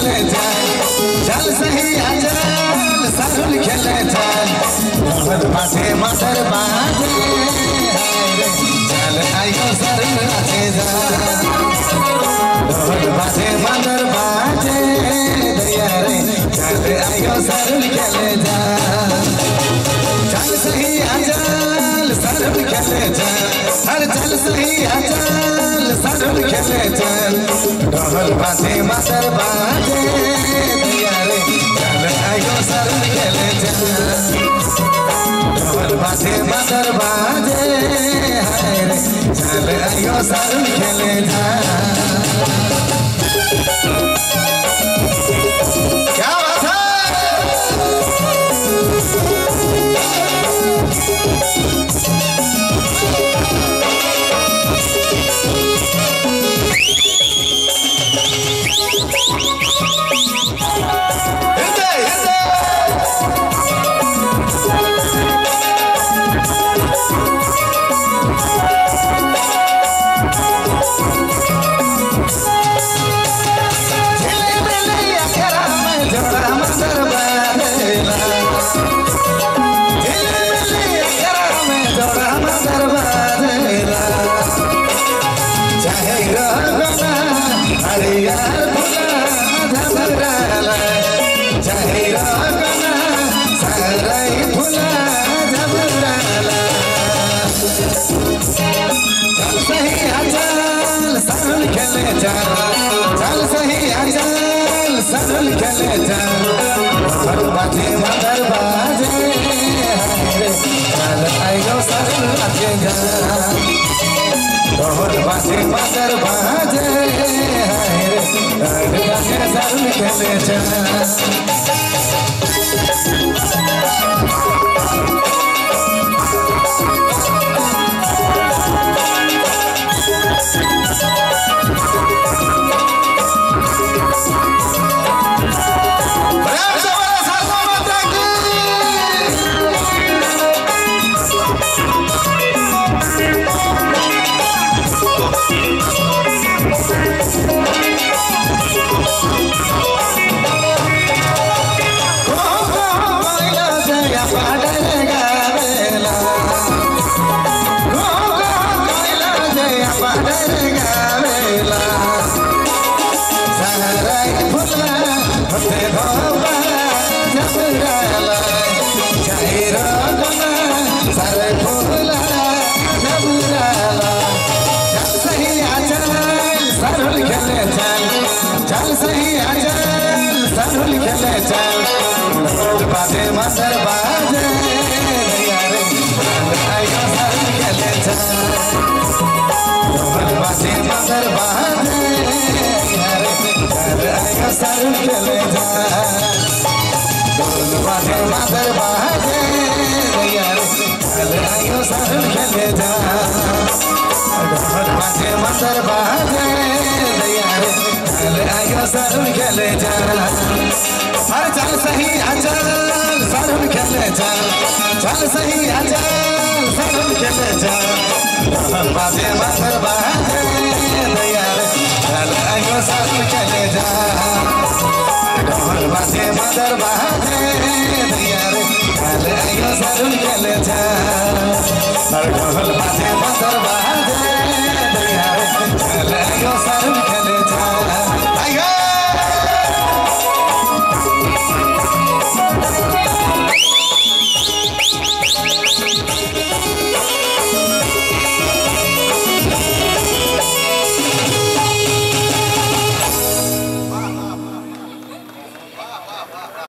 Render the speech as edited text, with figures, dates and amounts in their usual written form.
खेले जाए चल सही आचल सारुल खेले जाए ढोल बाजे मदर बाजे चल आयो सारुल नाचे जाए ढोल बाजे मदर बाजे दैया रे चल आयो सारुल खेले जाए चल सही आचल सारुल खेले जाए हर चल सही आचल सारुल खेले चल ढोल बाजे मदर बाजे दैया रे चल आयो सारुल खेले चल ढोल बाजे मदर बाजे हाय रे चल आयो सारुल खेले चल क्या बात है चल सही आचल सारुल खेले चल ढोल बाजे मदर बाजे चल आयो सारुल नाचे ढोल बाजे मदर बाजे सारुल खेले चल चल सही आचल सारुल खेले चल ढोल बाजे मदर बाजे दैया रे चल आयो सारुल खेले चल ढोल बाजे मदर बाजे दैया रे चल आयो सारुल खेले चल ढोल बाजे मदर बाजे दैया रे चल आयो सारुल खेले चल ढोल बाजे मदर बाजे दैया रे चल आयो सारुल खेले चल हर चल सही आचल सारुल खेले चल चल सही आचल सारुल खेले चल ढोल बाजे मदर बाजे दैया रे चल आयो सारुल खेले चल ढोल बाजे मदर बाजे दैया रे चल आयो सारुल खेले चल ढोल बाजे मदर बाजे